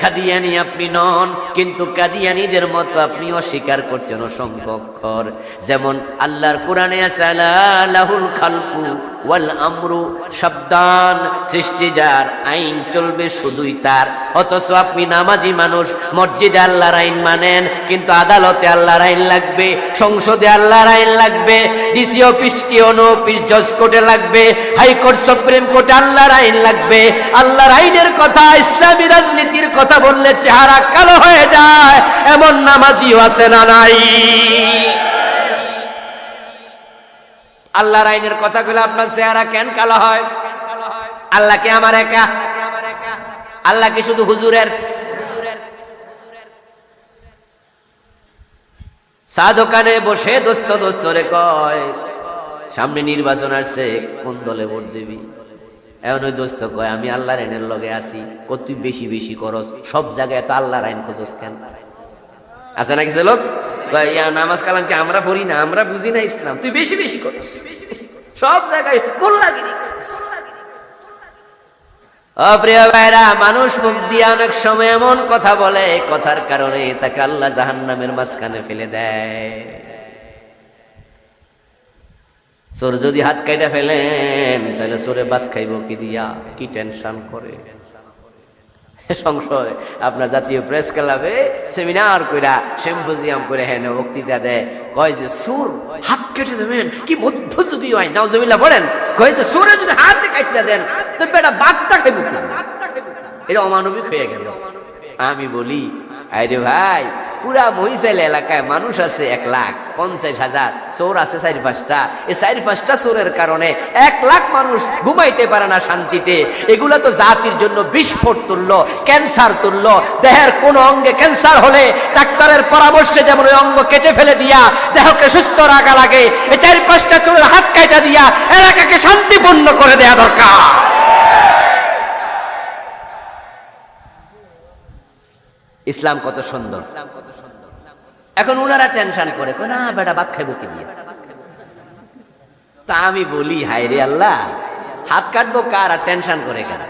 কাদিয়ানি আপনি নন, কিন্তু কাদিয়ানীদের মতো আপনি অস্বীকার করছেন অসংখ্য অক্ষর। যেমন আল্লাহর কোরআনে আছে লাহুল খালকু ওয়াল আমরু, শব্দান সৃষ্টি যার, আইন চলবে শুধুই তার। অথচ আপনি নামাজি মানুষ, মসজিদে আল্লাহর আইন মানেন, কিন্তু আদালতে আল্লাহর আইন লাগবে, সংসদে আল্লাহর আইন লাগবে, ডিসি অফিস, টিওনো অফিস, জজ কোর্টে লাগবে, হাইকোর্ট, সুপ্রিম কোর্টে আল্লাহর আইন লাগবে। আল্লাহর আইনের কথা, ইসলামী রাজনীতির কথা বললে চেহারা কালো হয়ে যায়, এমন নামাজিও আছে না নাই? আল্লাহর আইনের কথা বলে আপনার চেহারা কেন কালো হয়? আল্লাহ কি আমার একা? আল্লাহ কি শুধু হুজুরের? চা দোকানে বসে দোস্ত দোস্তরে কয়, সামনে নির্বাচন আসছে, কোন দলে ভোট দিবি? এখন ওই দোস্ত কয় আমি আল্লাহর আইনের লগে আছি। কত তুই বেশি বেশি করস, সব জায়গায় তো আল্লাহর আইন খোঁজস কেন? আছে না কিছু লোক নামাজ কালাম কি আমরা পড়ি না, আমরা বুঝি না ইসলাম, তুই বেশি বেশি করস, সব জায়গায় মোল্লাগিরি করস। প্রিয় ভাইরা, মানুষ মুখ দিয়ে অনেক সময় এমন কথা বলে, কথার কারণে তাকে আল্লাহ জাহান্নামের মাঝখানে ফেলে দেয়। চোর যদি হাত কাইটা ফেলেন তাহলে চোরে ভাত খাইব কি দিয়া? কি টেনশন করে সংশয়। আপনার জাতীয় প্রেস ক্লাবে সেমিনার কইরা সিম্পোজিয়াম করে হেন বক্তৃতা দেয়, কয় যে সুর হাত কেটে দেবেন কি মধ্যযুগীয় আইন, নাউজুবিল্লাহ পড়েন, কয় যে সুরে যদি হাতে কাটতে দেন তো বেটা বাঘটা খাইব কি? এটা অমানবিক হয়ে গেল। আমি বলি আরে ভাই, পুরা মহিষাইল এলাকায় মানুষ আছে 1,50,000, চোর আছে 4-5টা। এই 4-5টা চোরের কারণে 1,00,000 মানুষ ঘুমাইতে পারে না শান্তিতে। এগুলা তো জাতির জন্য বিস্ফোট তুলল, ক্যান্সার তুলল। দেহের কোন অঙ্গে ক্যান্সার হলে ডাক্তারের পরামর্শে যেমন ওই অঙ্গ কেটে ফেলে দিয়া দেহকে সুস্থ রাখা লাগে, এই 4-5টা চোরের হাত কাটা দিয়া এলাকাকে শান্তিপূর্ণ করে দেয়া দরকার। ইসলাম কত সুন্দর। এখন ওনারা টেনশন করে, না বেটা ভাত খাইব কি দিয়ে? তা আমি বলি হায় রে আল্লাহ, হাত কাটবো কার আর টেনশন করে কেন?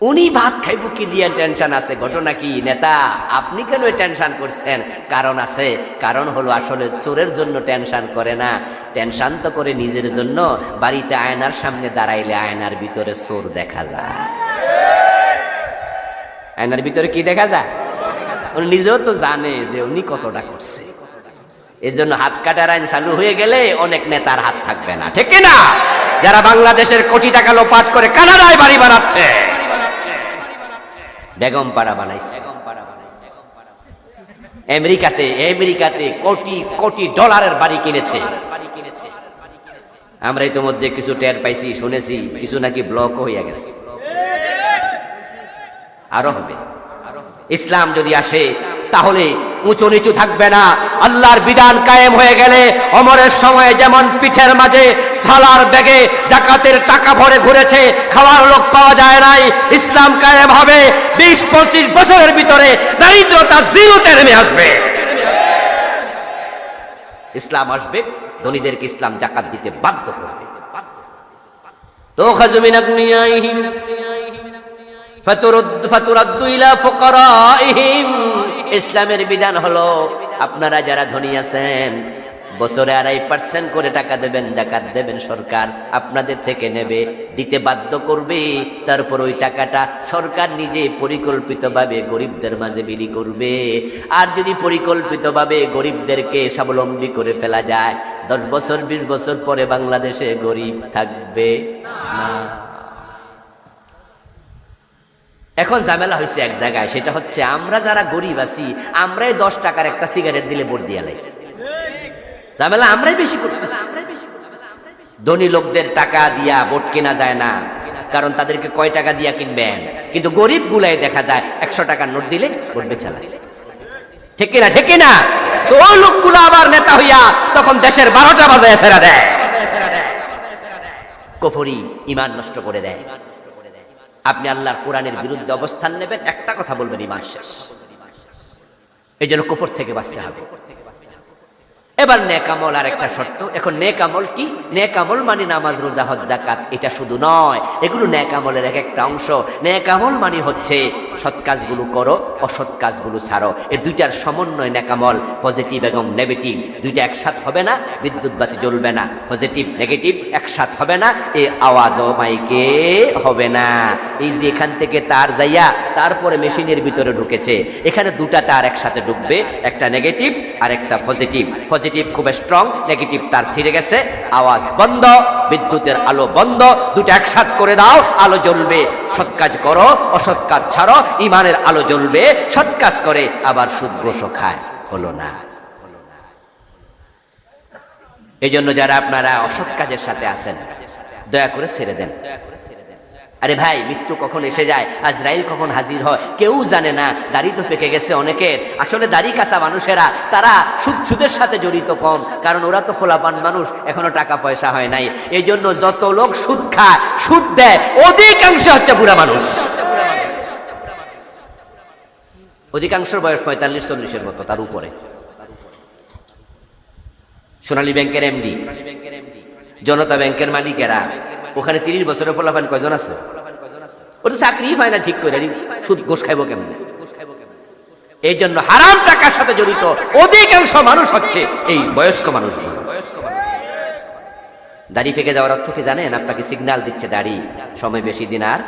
উনি ভাত খাইব কি দিয়ে টেনশন আছে। ঘটনা কি নেতা, আপনি কেন টেনশন করছেন? কারণ আছে। কারণ হলো আসলে চোরের জন্য টেনশন করে না, টেনশন তো করে নিজের জন্য। বাড়িতে আয়নার সামনে দাঁড়াইলে আয়নার ভিতরে চোর দেখা যায়। আয়নার ভিতরে কি দেখা যায়? উনি নিজেও তো জানে যে উনি কতটা করছে। এর জন্য হাত কাটার আইন চালু হয়ে গেলে অনেক নেতার হাত থাকবে না, ঠিক না? যারা বাংলাদেশের কোটি টাকা লোপাট করে কানাডায় বাড়ি বানাচ্ছে, বেগম পাড়া বানাইছে, আমেরিকাতে কোটি কোটি ডলারের বাড়ি কিনেছে। আমরা ইতিমধ্যে কিছু টের পাইছি, শুনেছি কিছু নাকি ব্লক হইয়া গেছে, আরো হবে। ইসলাম যদি আসে তাহলে উঁচু নিচু থাকবে না। আল্লাহর বিধান কায়েম হয়ে গেলে ওমরের সময়ে যেমন পিঠের মাঝে সালার ব্যাগে জাকাতের টাকা ভরে ঘুরেছে, খাওয়ার লোক পাওয়া যায় নাই, ইসলাম কায়েম হবে। 20-25 বছরের ভিতরে দারিদ্রতা জিরোতে নেমে আসবে। ইসলাম আসবে, ধনীদেরকে ইসলাম জাকাত দিতে বাধ্য করবে। তো খাজমিন আগনিয়াইহিম ফাতুরাদ্দু ইলা ফুকারাইহিম। ইসলামের বিধান হলো আপনারা যারা ধনী আছেন বছরে 2.5% করে টাকা দেবেন, জাকাত দেবেন। সরকার আপনাদের থেকে নেবে, দিতে বাধ্য করবে। তারপর ওই টাকাটা সরকার নিজে পরিকল্পিতভাবে গরিবদের মাঝে বিলি করবে। আর যদি পরিকল্পিতভাবে গরিবদেরকে স্বাবলম্বী করে ফেলা যায়, 10 বছর 20 বছর পরে বাংলাদেশে গরিব থাকবে না। এখন ঝামেলা হয়েছে এক জায়গায়, সেটা হচ্ছে আমরা যারা গরিব আছি আমরাই 10 টাকার একটা সিগারেট দিলে ভোট দিয়ে লাই। ঝামেলা আমরাই বেশি করতেছি। ধনী লোকদের টাকা দিয়া ভোট কেনা যায় না, কারণ তাদেরকে কয় টাকা দিয়া কিনবেন। কিন্তু গরিব গুলাই দেখা যায় 100 টাকার নোট দিলে ভোট বেচা লাগে, ঠিক কিনা? ঠিক কিনা? তো ওই লোকগুলো আবার নেতা হইয়া তখন দেশের 12টা বাজায় ছেড়ে দেয়, কুফরি, ঈমান নষ্ট করে দেয়। আপনি আল্লাহর কোরআনের বিরুদ্ধে অবস্থান নেবেন, একটা কথা বলবেন, ঈমান শেষ। এই জন্য কুফর থেকে বাঁচতে হবে। এবার নেক আমল আর একটা শর্ত। এখন নেক আমল কি? নেক আমল মানে নামাজ, রোজা, হজ, যাকাত, এটা শুধু নয়, এগুলো নেক আমলের এক একটা অংশ। নেক আমল মানে হচ্ছে সৎ কাজগুলো করো, অসৎ কাজগুলো ছাড়ো, এই দুইটার সমন্বয় নেক আমল। পজিটিভ এবং নেগেটিভ দুইটা একসাথে হবে না, বিদ্যুৎ বাতি জ্বলবে না। পজিটিভ নেগেটিভ একসাথে হবে না, এই আওয়াজও মাইকে হবে না। এই যে এখান থেকে তার যাইয়া তারপরে মেশিনের ভিতরে ঢুকেছে, এখানে দুটা তার একসাথে ঢুকবে, একটা নেগেটিভ আর একটা পজিটিভ। পজিটিভ খুব স্ট্রং, নেগেটিভ তার ছিঁড়ে গেছে, আওয়াজ বন্ধ, বিদ্যুতের আলো বন্ধ, দুটো একসাথ করে দাও, আলো জ্বলবে। সৎ কাজ করো, অসৎ কাজ ছাড়ো, ঈমানের আলো জ্বলবে। সৎ কাজ করে আবার সুদ ঘুষও খায়, হলো না। এই জন্য যারা আপনারা অসৎ কাজের সাথে আছেন দয়া করে ছেড়ে দেন। আরে ভাই, মৃত্যু কখন এসে যায়, আজরাইল কখন হাজির হয় কেউ জানে না। দাড়ি তো পেকে গেছে অনেকের। আসলে দাড়ি কাঁচা মানুষেরা তারা সুদের সাথে জড়িত কম, কারণ ওরা তো ফোলাপান মানুষ, এখনো টাকা পয়সা হয় নাই। এই জন্য যত লোক সুদ খায়, সুদ দেয়, অধিকাংশ হচ্ছে বুড়া মানুষ। অধিকাংশ বয়স 45-40-এর মতো, তার উপরে। সোনালী ব্যাংকের এমডি, জনতা ব্যাংকের মালিকেরা, ওখানে 30 বছরের ফলাফল কয়জন আছে? ও তো চাকরি পায় না ঠিক করে, সুদ ঘোষ খাইব কেমন? এই জন্য হারাম টাকার সাথে জড়িত অধিকাংশ মানুষ হচ্ছে এই বয়স্ক মানুষগুলো। দাড়ি পেকে যাওয়ার অর্থ কি জানেন? আপনাকে সিগন্যাল দিচ্ছে দাড়ি সময় বেশি দিন আর,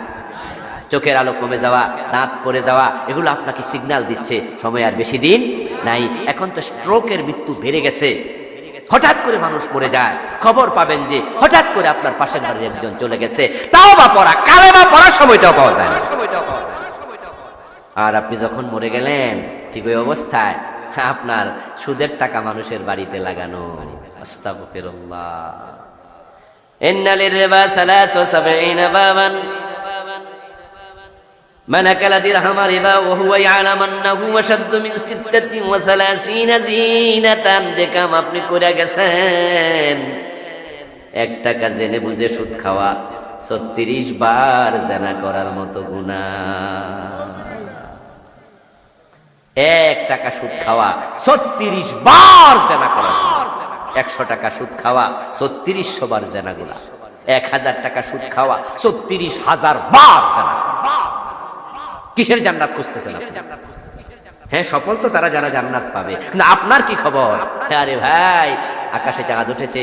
চোখের আলো কমে যাওয়া, দাঁত পড়ে যাওয়া, এগুলো আপনাকে সিগন্যাল দিচ্ছে সময় আর বেশি দিন নাই। এখন তো স্ট্রোকের মৃত্যু বেড়ে গেছে, হঠাৎ করে মানুষ মরে যায়, খবর পাবেন যে হঠাৎ করে আপনার পাশের বাড়ির একজন চলে গেছে, তাও বা পড়া, কালেমা পড়ার সময়টাও পাওয়া যায় না। আর আপনি যখন মরে গেলেন ঠিক ওই অবস্থায় আপনার সুদের টাকা মানুষের বাড়িতে লাগানো। আস্তাগফিরুল্লাহ। ইন্না লির-রিবা 73 বাবান মান আকালা দিরহামা রিবা ওয়া হুয়া ইয়ালামু আন্নাহু আশাদ্দু মিন 36 জিনাতান। যে কাম আপনি করে গেছেন, 1 টাকা জেনে বুঝে সুদ খাওয়া 36 বার জিনা করার মতো গুনাহ। 1 টাকা সুদ খাওয়া 36 বার জিনা করা। 100 টাকা সুদ খাওয়া 3600 বার জিনা গুনাহ। 1000 টাকা সুদ খাওয়া 36,000 বার জিনা। কিসের জান্নাত খুঁজতেছেন? হ্যাঁ, সফল তো তারা যারা জান্নাত পাবে, কিন্তু আপনার কি খবর? আরে ভাই, আকাশে চাঁদ উঠেছে,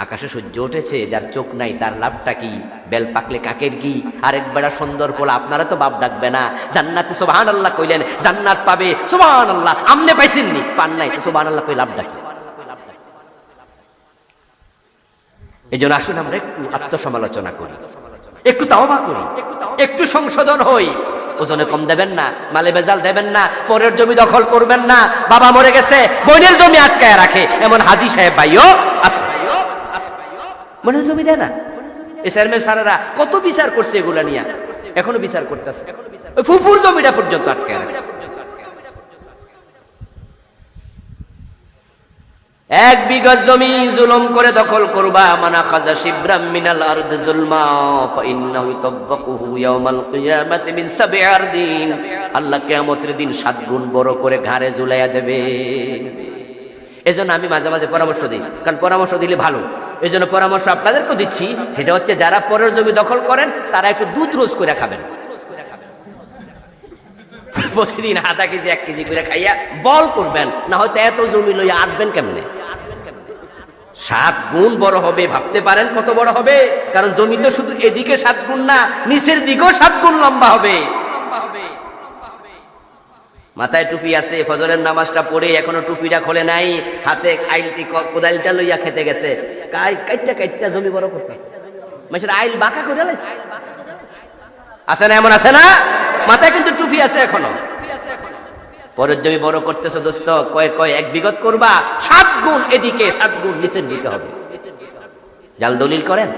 আকাশে সূর্য উঠেছে, যার চোখ নাই তার লাভটা কি? বেল পাকলে কাকের কি? আরেক বেড়া সুন্দর পোলা, আপনারা তো বাপ ডাকবে না। জান্নাতে সুবহানাল্লাহ কইলেন, জান্নাত পাবে সুবহানাল্লাহ। আমনে পাইছেননি, পান নাই, সুবহানাল্লাহ কই লাভ ডাকছে। এই জন্য আসুন আমরা একটু আত্মসমালোচনা করি, একটু তাওবা করি, একটু সংশোধন হই। ওজনে কম দেবেন না, মালে বেজাল দেবেন না, পরের জমি দখল করবেন না। বাবা মরে গেছে, বোনের জমি আটকায় রাখে, এমন হাজি সাহেব ভাইও আছে। বোনের জমি দেয় না। এই চেয়ারম্যান সারারা কত বিচার করছে এগুলা নিয়ে, এখনো বিচার করতেছে। ওই ফুফুর জমিটা পর্যন্ত আটকায় রাখে। 1 বিঘা জমি জুলুম করে দখল করবা, মানা খাজা শিবরাম মিনাল আরদ জুলমা ফাইন্নাহু তাবকুহু ইয়াউমাল কিয়ামাতি মিন 7 আরদিন। আল্লাহ কিয়ামতের দিন 7 গুণ বড় করে ঘাড়ে ঝুলাইয়া দেবে। এজন্য আমি মাঝে মাঝে পরামর্শ দিই, কারণ পরামর্শ দিলে ভালো। এজন্য পরামর্শ আপনাদেরকে দিচ্ছি, সেটা হচ্ছে যারা পরের জমি দখল করেন তারা একটু দুধ রোজ করে খাবেন। প্রতিদিন আধা কেজি 1 কেজি করে খাইয়া বল করবেন, না হয়তো এত জমি লইয়া আটবেন কেমনে? 7 গুণ বড় হবে। ভাবতে পারেন কত বড় হবে? কারণ জমি তো শুধু এদিকে 7 গুণ না, নিচের দিকেও 7 গুণ লম্বা হবে। মাথায় টুপি আছে, ফজরের নামাজটা পড়ে এখনো টুপিটা খোলে নাই, হাতে আইলটি কোদালটা লইয়া খেতে গেছে, কাইটটা কাইটটা জমি বড় করতে মানুষের আইল বাঁকা করে লাইছে। আছে না? এমন আছে না? মাথায় কিন্তু টুপি আছে এখনো। পরের জমি বড় করতেছে দোস্ত, কয় 1 বিঘত করবা, 7 গুণ এদিকে 7 গুণ নিচের দিতে হবে। জাল দলিল করেন,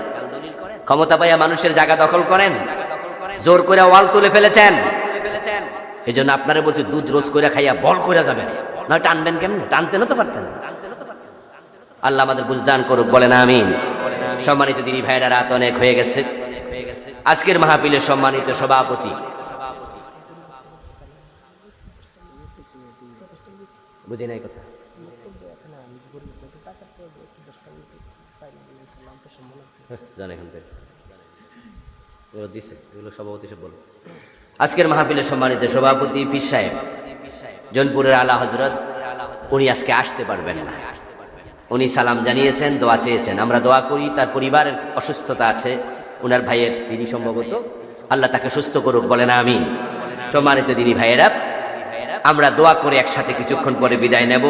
ক্ষমতা পাইয়া মানুষের জায়গা দখল করেন, জোর করে ওয়াল তুলে ফেলেছেন। এই জন্য আপনারা বলছি দুধ রোজ করে খাইয়া বল করে যাবেন, নয় টানবেন কেমনে? টানতে না তো পারতেন। আল্লাহ আমাদের বুঝদান করুক, বলেন আমিন। সম্মানিত দিনী ভাইরা, রাত অনেক হয়ে গেছে। আজকের মাহফিলের সম্মানিত সভাপতি, বুঝি নাই কথা, আজকের মাহফিলের সম্মানিত সভাপতি পীর সাহেব জোনপুরের আলা হযরত, উনি আজকে আসতে পারবেন না। উনি সালাম জানিয়েছেন, দোয়া চেয়েছেন, আমরা দোয়া করি। তার পরিবারের অসুস্থতা আছে, উনার ভাইয়ের স্ত্রী সম্ভবত, আল্লাহ তাকে সুস্থ করুক, বলেন আমিন। সম্মানিত দিনী ভাইয়েরা, আমরা দোয়া করে একসাথে কিছুক্ষণ পরে বিদায় নেব।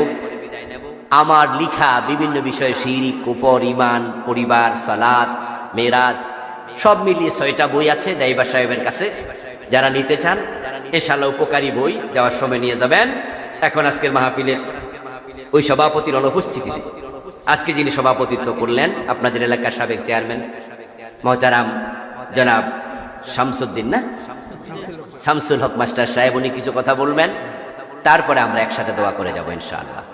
আমার লিখা বিভিন্ন বিষয়ে শিরক, কুফর, ঈমান, পরিবার, সালাত, মেরাজ সব মিলিয়ে 6টা বই আছে দাইবা সাহেবের কাছে। যারা নিতে চান ইনশাআল্লাহ উপকারী বই যাওয়ার সময় নিয়ে যাবেন। এখন আজকের মাহফিলের ওই সভাপতির অনুপস্থিতিতে আজকে যিনি সভাপতিত্ব করলেন, আপনাদের এলাকার সাবেক চেয়ারম্যান মহতারাম জনাব শামসুদ্দিন, না শামসুল হক মাস্টার সাহেব, উনি কিছু কথা বলবেন, তারপরে আমরা একসাথে দোয়া করে যাব ইনশাআল্লাহ।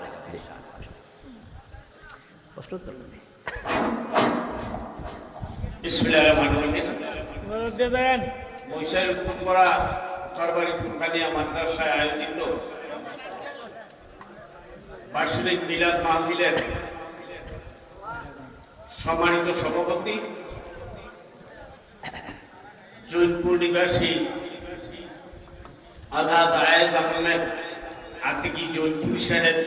বিসমিল্লাহির রহমানির রহিম। বৈশাখ উত্তমপাড়া কারবারি ফুরকানিয়া মাদ্রাসায় আয়োজিত বার্ষিক মিলাদ মাহফিলের সম্মানিত সভাপতি, জৈনপুর নিবাসী আলহাজ আয়েদ আহমেদ আতিকি জৈনপুর সাহেব